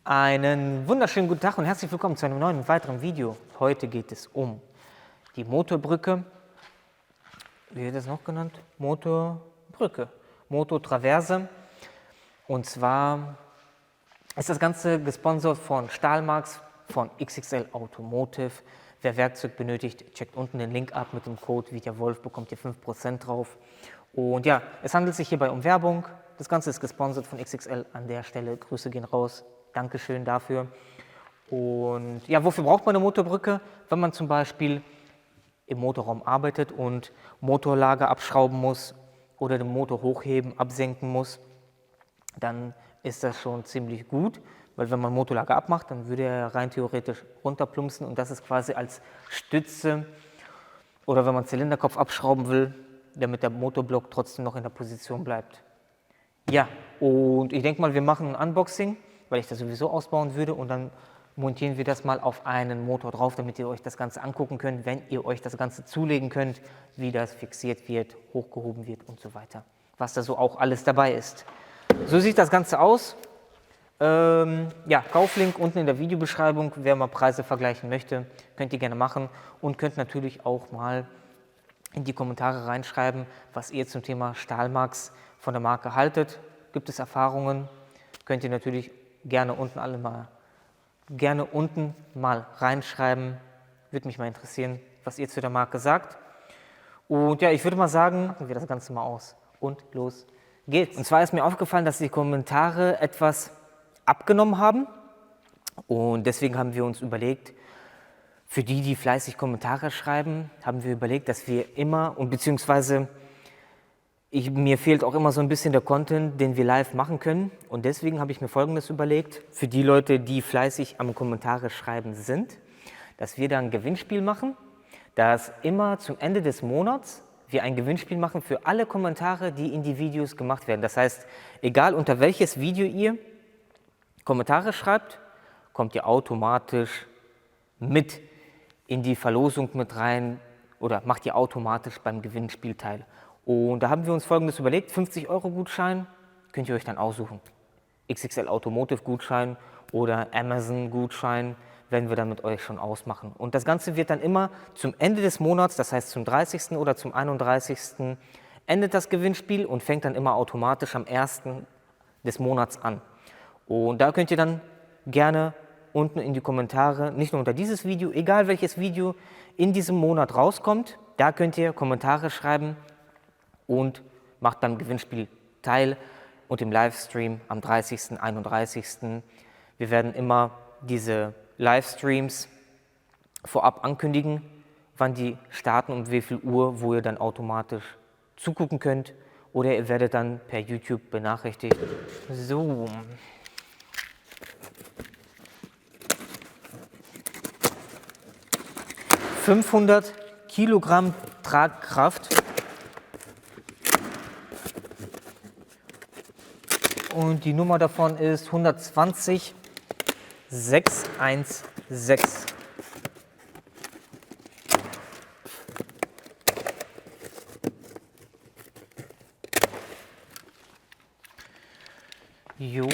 Einen wunderschönen guten Tag und herzlich willkommen zu einem neuen und weiteren Video. Heute geht es um die Motorbrücke. Wie wird das noch genannt? Motorbrücke, Motortraverse. Und zwar ist das Ganze gesponsert von Stahlmax, von XXL Automotive. Wer Werkzeug benötigt, checkt unten den Link ab mit dem Code VITAWOLF, bekommt ihr 5% drauf. Und ja, es handelt sich hierbei um Werbung. Das Ganze ist gesponsert von XXL an der Stelle. Grüße gehen raus. Dankeschön dafür. Und ja, wofür braucht man eine Motorbrücke? Wenn man zum Beispiel im Motorraum arbeitet und Motorlager abschrauben muss oder den Motor hochheben, absenken muss, dann ist das schon ziemlich gut, weil wenn man Motorlager abmacht, dann würde er rein theoretisch runterplumpsen und das ist quasi als Stütze oder wenn man Zylinderkopf abschrauben will, damit der Motorblock trotzdem noch in der Position bleibt. Ja, und ich denke mal, wir machen ein Unboxing, weil ich das sowieso ausbauen würde und dann montieren wir das mal auf einen Motor drauf, damit ihr euch das Ganze angucken könnt, wenn ihr euch das Ganze zulegen könnt, wie das fixiert wird, hochgehoben wird und so weiter, was da so auch alles dabei ist. So sieht das Ganze aus. Ja, Kauflink unten in der Videobeschreibung, wer mal Preise vergleichen möchte, könnt ihr gerne machen und könnt natürlich auch mal in die Kommentare reinschreiben, was ihr zum Thema Stahlmax von der Marke haltet. Gibt es Erfahrungen? Könnt ihr natürlich gerne unten mal reinschreiben. Würde mich mal interessieren, was ihr zu der Marke sagt. Und ja, ich würde mal sagen, packen wir das Ganze mal aus. Und los geht's. Und zwar ist mir aufgefallen, dass die Kommentare etwas abgenommen haben. Und deswegen haben wir uns überlegt, für die, die fleißig Kommentare schreiben, haben wir überlegt, dass wir immer, und beziehungsweise mir fehlt auch immer so ein bisschen der Content, den wir live machen können. Und deswegen habe ich mir Folgendes überlegt, für die Leute, die fleißig am Kommentare schreiben sind, dass wir da ein Gewinnspiel machen, dass immer zum Ende des Monats wir ein Gewinnspiel machen für alle Kommentare, die in die Videos gemacht werden. Das heißt, egal unter welches Video ihr Kommentare schreibt, kommt ihr automatisch mit in die Verlosung mit rein oder macht ihr automatisch beim Gewinnspiel teil. Und da haben wir uns Folgendes überlegt, 50 € Gutschein könnt ihr euch dann aussuchen. XXL Automotive Gutschein oder Amazon Gutschein werden wir dann mit euch schon ausmachen. Und das Ganze wird dann immer zum Ende des Monats, das heißt zum 30. oder zum 31. endet das Gewinnspiel und fängt dann immer automatisch am 1. des Monats an. Und da könnt ihr dann gerne unten in die Kommentare, nicht nur unter dieses Video, egal welches Video in diesem Monat rauskommt, da könnt ihr Kommentare schreiben und macht beim Gewinnspiel teil und im Livestream am 30., 31. Wir werden immer diese Livestreams vorab ankündigen, wann die starten und wie viel Uhr, wo ihr dann automatisch zugucken könnt oder ihr werdet dann per YouTube benachrichtigt. So. ...500 Kilogramm Tragkraft. Und die Nummer davon ist 120 616. Jo.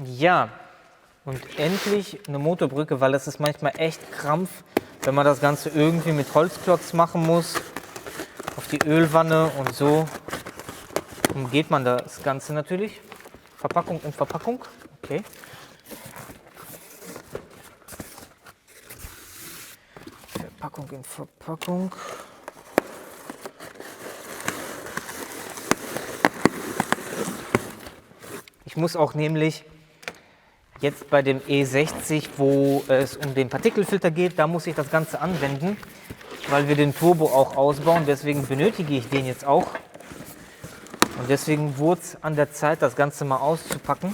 Ja, und endlich eine Motorbrücke, weil es ist manchmal echt Krampf, wenn man das Ganze irgendwie mit Holzklotz machen muss, auf die Ölwanne und so umgeht man das Ganze natürlich. Verpackung in Verpackung, okay. Verpackung in Verpackung. Ich muss auch nämlich jetzt bei dem E60, wo es um den Partikelfilter geht, da muss ich das Ganze anwenden, weil wir den Turbo auch ausbauen. Deswegen benötige ich den jetzt auch. Und deswegen wurde es an der Zeit, das Ganze mal auszupacken.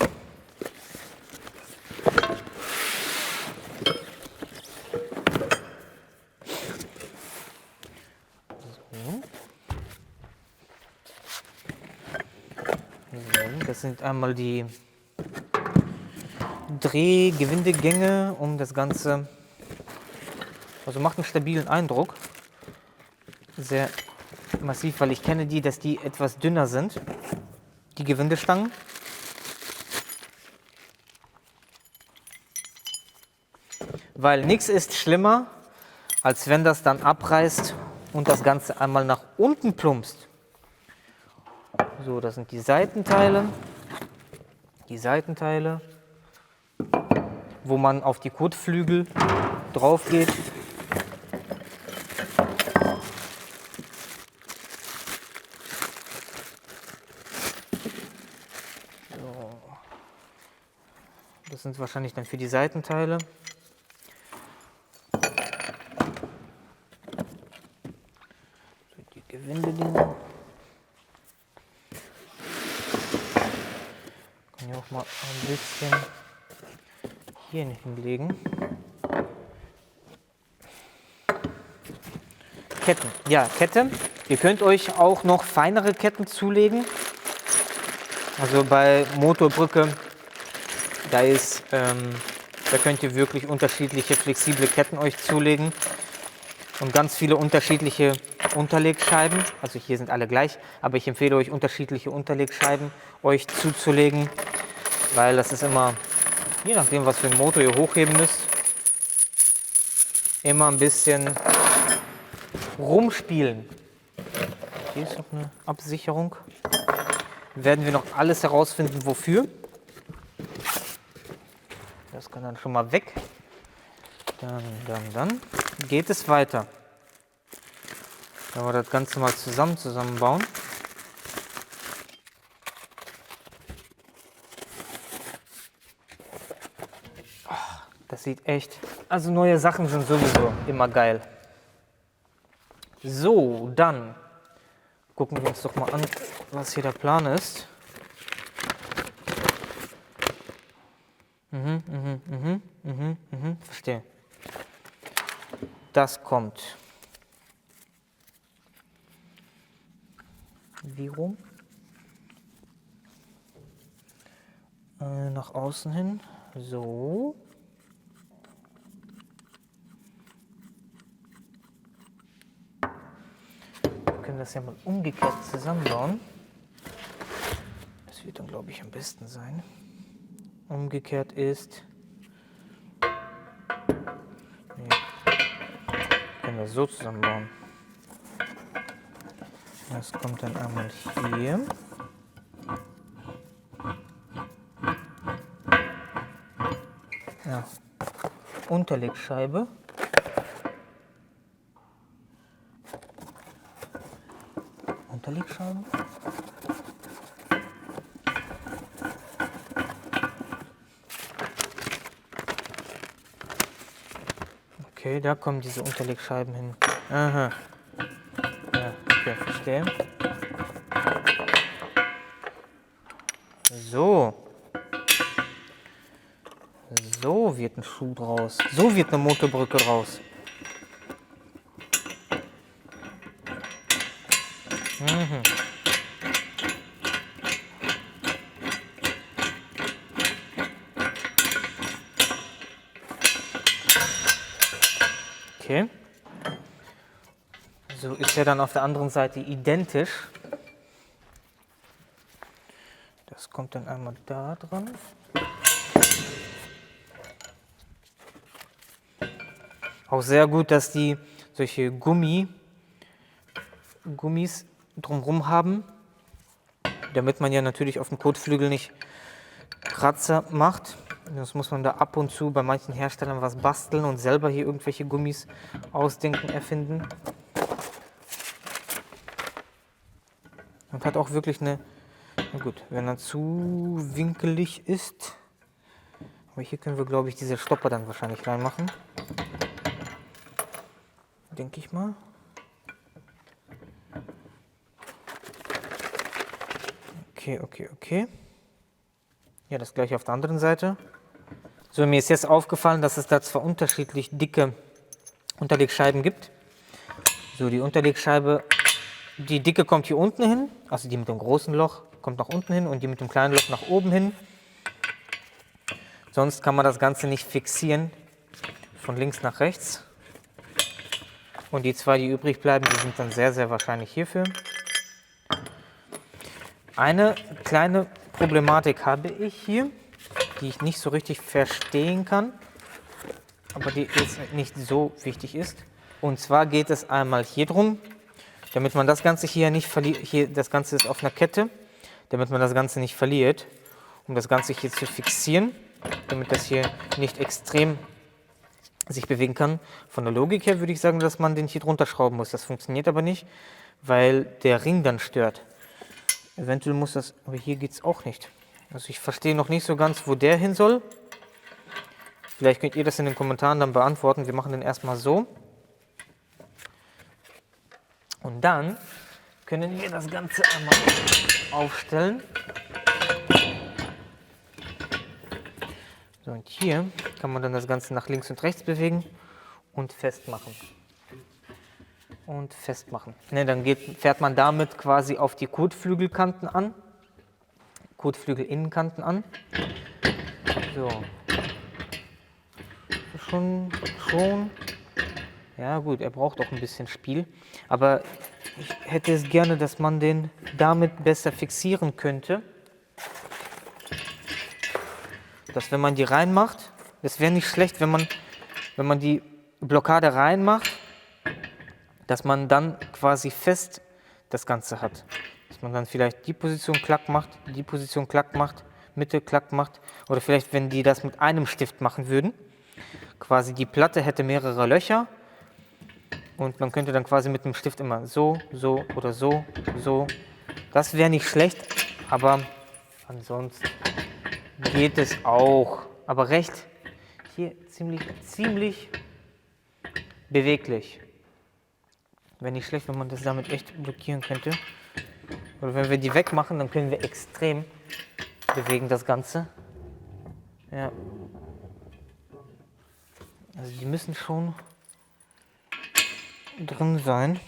Das sind einmal die Drehgewindegänge, um das Ganze, also macht einen stabilen Eindruck. Sehr massiv, weil ich kenne die, dass die etwas dünner sind, die Gewindestangen. Weil nichts ist schlimmer, als wenn das dann abreißt und das Ganze einmal nach unten plumpst. So, das sind die Seitenteile. Die Seitenteile, wo man auf die Kotflügel drauf geht. So. Das sind wahrscheinlich dann für die Seitenteile. So, die Gewindedinger. Kann ich auch mal ein bisschen hier hinlegen. Ketten. Ja, Kette. Ihr könnt euch auch noch feinere Ketten zulegen. Also bei Motorbrücke, da könnt ihr wirklich unterschiedliche flexible Ketten euch zulegen und ganz viele unterschiedliche Unterlegscheiben. Also hier sind alle gleich, aber ich empfehle euch unterschiedliche Unterlegscheiben euch zuzulegen, weil das ist immer, je nachdem was für einen Motor ihr hochheben müsst, immer ein bisschen rumspielen. Hier ist noch eine Absicherung. Werden wir noch alles herausfinden, wofür. Das kann dann schon mal weg. Dann geht es weiter. Wenn wir das Ganze mal zusammenbauen. Das sieht echt, also neue Sachen sind sowieso immer geil. So, dann gucken wir uns doch mal an, was hier der Plan ist. Verstehe. Das kommt. Wie rum? Nach außen hin. So. Wir können das ja mal umgekehrt zusammenbauen. Das wird dann, glaube ich, am besten sein. Umgekehrt ist. Nee. Wir können das so zusammenbauen. Das kommt dann einmal hier. Ja. Unterlegscheibe. Unterlegscheibe. Okay, da kommen diese Unterlegscheiben hin. Aha. Ja, okay, verstehe. So. So wird ein Schuh draus. So wird eine Motorbrücke raus. Mhm. Okay. So ist er dann auf der anderen Seite identisch. Das kommt dann einmal da dran. Auch sehr gut, dass die solche Gummis drumherum haben, damit man ja natürlich auf dem Kotflügel nicht Kratzer macht. Das muss man da ab und zu bei manchen Herstellern was basteln und selber hier irgendwelche Gummis ausdenken, erfinden. Und hat auch wirklich eine, na gut, wenn er zu winkelig ist, aber hier können wir, glaube ich, diese Stopper dann wahrscheinlich reinmachen. Denke ich mal. Okay. Ja, das gleiche auf der anderen Seite. So, mir ist jetzt aufgefallen, dass es da zwar unterschiedlich dicke Unterlegscheiben gibt. So, die Unterlegscheibe, die dicke kommt hier unten hin, also die mit dem großen Loch kommt nach unten hin und die mit dem kleinen Loch nach oben hin. Sonst kann man das Ganze nicht fixieren, von links nach rechts. Und die zwei, die übrig bleiben, die sind dann sehr, sehr wahrscheinlich hierfür. Eine kleine Problematik habe ich hier, die ich nicht so richtig verstehen kann, aber die jetzt nicht so wichtig ist. Und zwar geht es einmal hier drum, damit man das Ganze hier nicht verliert. Hier, das Ganze ist auf einer Kette, damit man das Ganze nicht verliert, um das Ganze hier zu fixieren, damit das hier nicht extrem sich bewegen kann. Von der Logik her würde ich sagen, dass man den hier drunter schrauben muss. Das funktioniert aber nicht, weil der Ring dann stört. Eventuell muss das, aber hier geht es auch nicht. Also ich verstehe noch nicht so ganz, wo der hin soll. Vielleicht könnt ihr das in den Kommentaren dann beantworten. Wir machen den erstmal so. Und dann können wir das Ganze einmal aufstellen. So, und hier kann man dann das Ganze nach links und rechts bewegen und festmachen. Und festmachen. Ne, dann fährt man damit quasi auf die Kotflügelkanten an. Kotflügelinnenkanten an. So. Schon. Ja gut, er braucht auch ein bisschen Spiel. Aber ich hätte es gerne, dass man den damit besser fixieren könnte. Dass wenn man die reinmacht, es wäre nicht schlecht, wenn man die Blockade reinmacht, dass man dann quasi fest das Ganze hat. Dass man dann vielleicht die Position klack macht, die Position klack macht, Mitte klack macht. Oder vielleicht, wenn die das mit einem Stift machen würden. Quasi die Platte hätte mehrere Löcher. Und man könnte dann quasi mit dem Stift immer so, so oder so, so. Das wäre nicht schlecht, aber ansonsten geht es auch. Aber recht hier ziemlich beweglich. Wäre nicht schlecht, wenn man das damit echt blockieren könnte. Oder wenn wir die wegmachen, dann können wir extrem bewegen das Ganze. Ja. Also die müssen schon drin sein.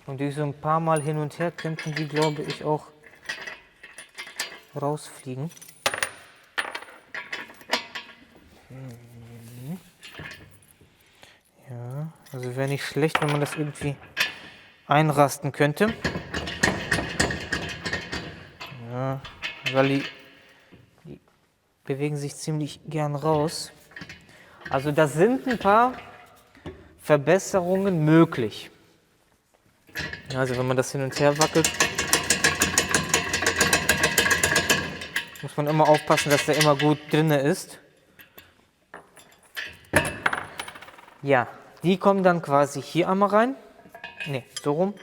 Und durch so ein paar Mal hin und her könnten die, glaube ich, auch rausfliegen. Ja, also wäre nicht schlecht, wenn man das irgendwie einrasten könnte. Ja, weil die bewegen sich ziemlich gern raus. Also da sind ein paar Verbesserungen möglich. Also wenn man das hin und her wackelt, muss man immer aufpassen, dass der immer gut drin ist. Ja, die kommen dann quasi hier einmal rein. Ne, so rum.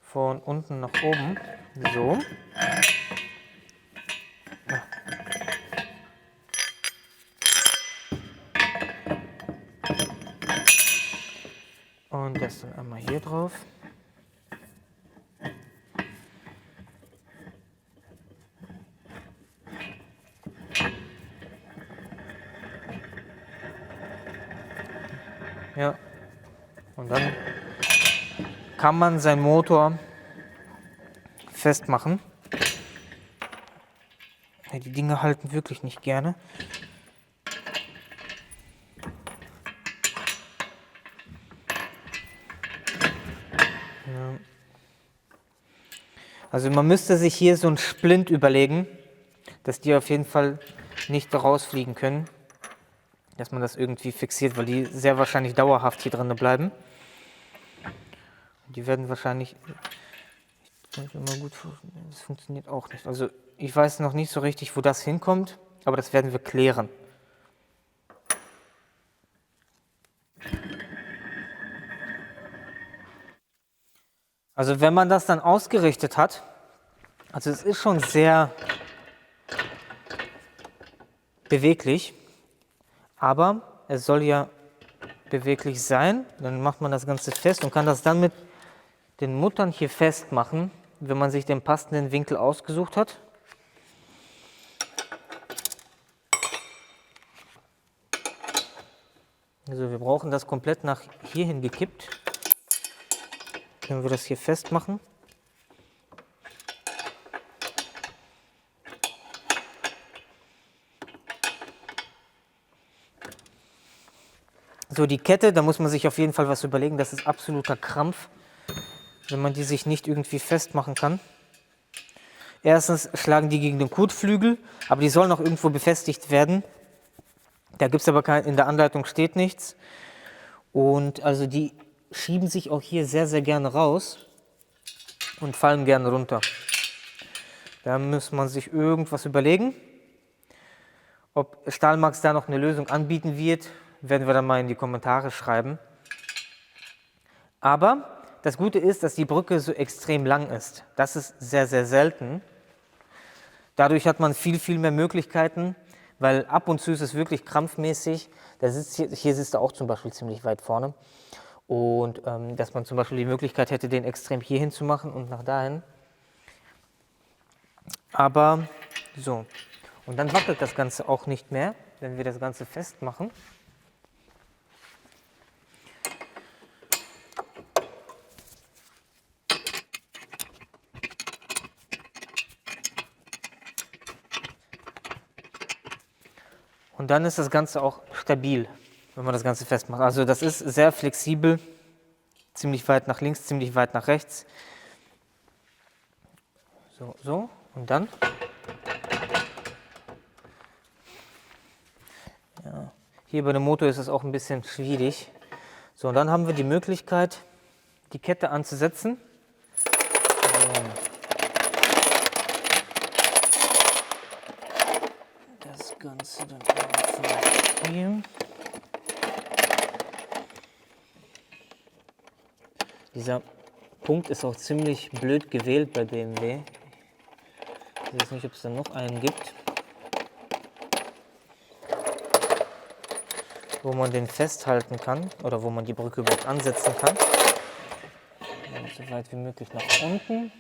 Von unten nach oben. So. Ja. Und das dann einmal hier drauf. Ja, und dann kann man seinen Motor festmachen. Ja, die Dinge halten wirklich nicht gerne. Ja. Also man müsste sich hier so einen Splint überlegen, dass die auf jeden Fall nicht rausfliegen können. Dass man das irgendwie fixiert, weil die sehr wahrscheinlich dauerhaft hier drin bleiben. Die werden wahrscheinlich, das funktioniert auch nicht. Also ich weiß noch nicht so richtig, wo das hinkommt, aber das werden wir klären. Also wenn man das dann ausgerichtet hat, also es ist schon sehr beweglich. Aber es soll ja beweglich sein. Dann macht man das Ganze fest und kann das dann mit den Muttern hier festmachen, wenn man sich den passenden Winkel ausgesucht hat. Also wir brauchen das komplett nach hier hin gekippt. Können wir das hier festmachen. So, die Kette, da muss man sich auf jeden Fall was überlegen. Das ist absoluter Krampf, wenn man die sich nicht irgendwie festmachen kann. Erstens schlagen die gegen den Kotflügel, aber die sollen auch irgendwo befestigt werden. Da gibt es aber in der Anleitung steht nichts. Und also die schieben sich auch hier sehr, sehr gerne raus und fallen gerne runter. Da muss man sich irgendwas überlegen. Ob Stahlmax da noch eine Lösung anbieten wird, werden wir dann mal in die Kommentare schreiben. Aber das Gute ist, dass die Brücke so extrem lang ist. Das ist sehr, sehr selten. Dadurch hat man viel, viel mehr Möglichkeiten, weil ab und zu ist es wirklich krampfmäßig. Hier sitzt er auch zum Beispiel ziemlich weit vorne. Und dass man zum Beispiel die Möglichkeit hätte, den extrem hier hin zu machen und nach dahin. Aber so. Und dann wackelt das Ganze auch nicht mehr, wenn wir das Ganze festmachen. Und dann ist das Ganze auch stabil, wenn man das Ganze festmacht. Also das ist sehr flexibel, ziemlich weit nach links, ziemlich weit nach rechts. So, so. Und dann. Ja. Hier bei dem Motor ist es auch ein bisschen schwierig. So, und dann haben wir die Möglichkeit, die Kette anzusetzen. So. Das Ganze dann einfach hier. Dieser Punkt ist auch ziemlich blöd gewählt bei BMW. Ich weiß nicht, ob es da noch einen gibt, wo man den festhalten kann oder wo man die Brücke überhaupt ansetzen kann. So weit wie möglich nach unten.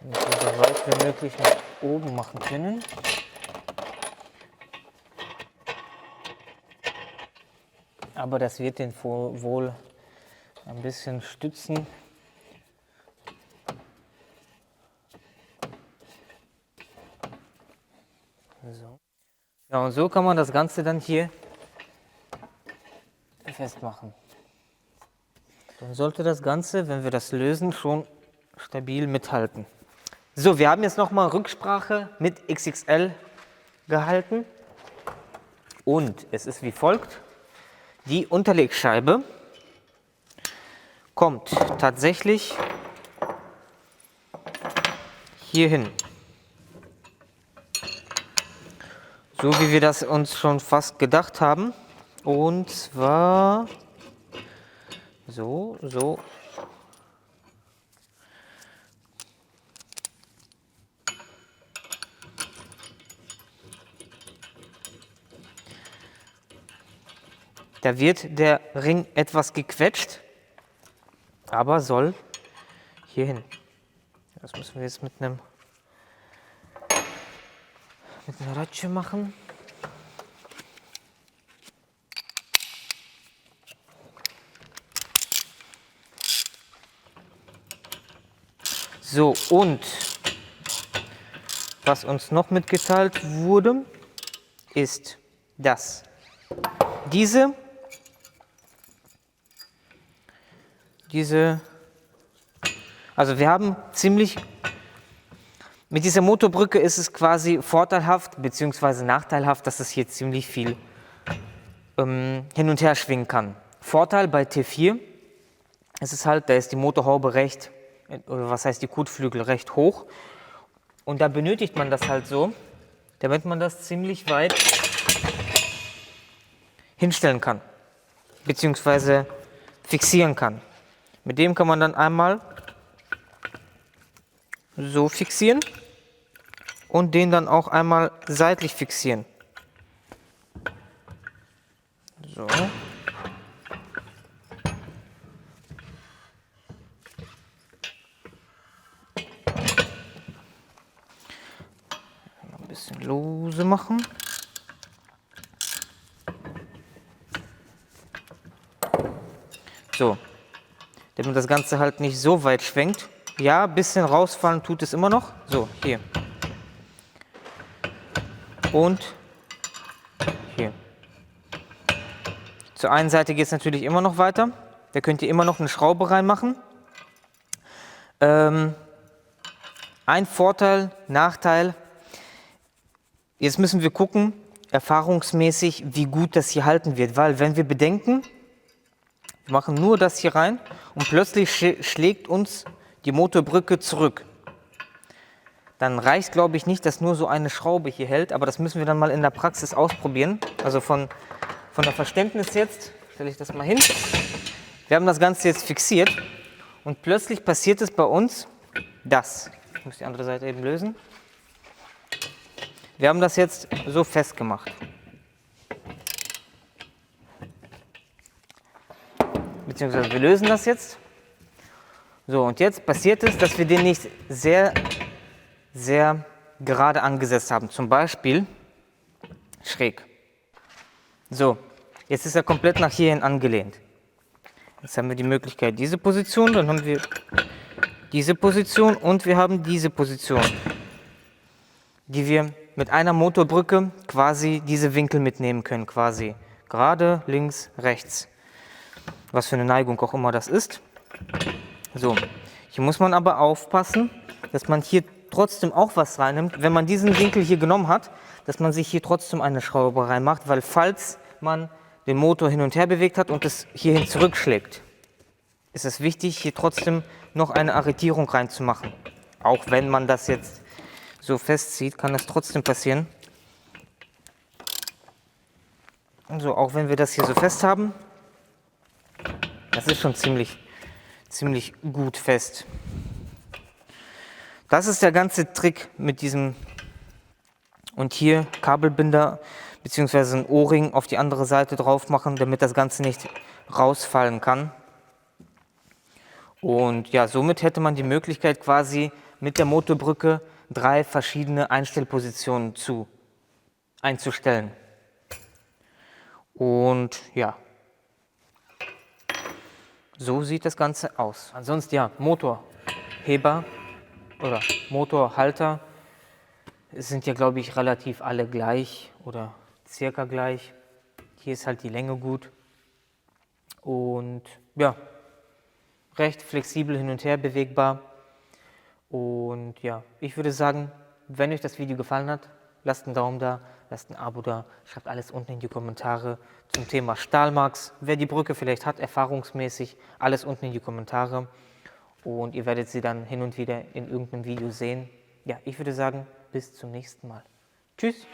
Und so weit wie möglich nach oben machen können. Aber das wird den wohl ein bisschen stützen. So. Ja, und so kann man das Ganze dann hier festmachen. Dann sollte das Ganze, wenn wir das lösen, schon stabil mithalten. So, wir haben jetzt nochmal Rücksprache mit XXL gehalten. Und es ist wie folgt. Die Unterlegscheibe kommt tatsächlich hier hin. So wie wir das uns schon fast gedacht haben. Und zwar so, so. Da wird der Ring etwas gequetscht, aber soll hier hin. Das müssen wir jetzt mit einer Ratsche machen. So, und was uns noch mitgeteilt wurde, ist, dass also wir haben mit dieser Motorbrücke ist es quasi vorteilhaft bzw. nachteilhaft, dass es hier ziemlich viel hin und her schwingen kann. Vorteil bei T4 ist es halt, da ist die Motorhaube recht, oder was heißt die Kotflügel recht hoch. Und da benötigt man das halt so, damit man das ziemlich weit hinstellen kann, beziehungsweise fixieren kann. Mit dem kann man dann einmal so fixieren und den dann auch einmal seitlich fixieren. So. Ein bisschen lose machen. So, damit das Ganze halt nicht so weit schwenkt Ja, ein bisschen rausfallen tut es immer noch. So, hier. Und hier. Zur einen Seite geht es natürlich immer noch weiter. Da könnt ihr immer noch eine Schraube reinmachen. Ein Vorteil, Nachteil. Jetzt müssen wir gucken, erfahrungsmäßig, wie gut das hier halten wird. Weil wenn wir bedenken, wir machen nur das hier rein und plötzlich schlägt uns die Motorbrücke zurück. Dann reicht, glaube ich, nicht, dass nur so eine Schraube hier hält, aber das müssen wir dann mal in der Praxis ausprobieren. Also von der Verständnis jetzt, stelle ich das mal hin. Wir haben das Ganze jetzt fixiert und plötzlich passiert es bei uns das. Ich muss die andere Seite eben lösen. Wir haben das jetzt so festgemacht. Beziehungsweise wir lösen das jetzt. So, und jetzt passiert es, dass wir den nicht sehr gerade angesetzt haben. Zum Beispiel schräg. So, jetzt ist er komplett nach hierhin angelehnt. Jetzt haben wir die Möglichkeit, diese Position, dann haben wir diese Position und wir haben diese Position, die wir mit einer Motorbrücke quasi diese Winkel mitnehmen können, quasi gerade, links, rechts. Was für eine Neigung auch immer das ist. So, hier muss man aber aufpassen, dass man hier trotzdem auch was reinnimmt, wenn man diesen Winkel hier genommen hat, dass man sich hier trotzdem eine Schraube reinmacht, weil falls man den Motor hin und her bewegt hat und es hierhin zurückschlägt, ist es wichtig, hier trotzdem noch eine Arretierung reinzumachen. Auch wenn man das jetzt so festzieht, kann das trotzdem passieren. Also auch wenn wir das hier so fest haben, das ist schon ziemlich gut fest. Das ist der ganze Trick mit diesem und hier Kabelbinder bzw. ein O-Ring auf die andere Seite drauf machen, damit das Ganze nicht rausfallen kann. Und ja, somit hätte man die Möglichkeit quasi mit der Motorbrücke 3 verschiedene Einstellpositionen einzustellen. Und ja, so sieht das Ganze aus. Ansonsten ja, Motorheber oder Motorhalter sind ja, glaube ich, relativ alle gleich oder circa gleich. Hier ist halt die Länge gut und ja, recht flexibel hin und her bewegbar. Und ja, ich würde sagen, wenn euch das Video gefallen hat, lasst einen Daumen da, lasst ein Abo da, schreibt alles unten in die Kommentare zum Thema Stahlmax. Wer die Brücke vielleicht hat, erfahrungsmäßig, alles unten in die Kommentare. Und ihr werdet sie dann hin und wieder in irgendeinem Video sehen. Ja, ich würde sagen, bis zum nächsten Mal. Tschüss!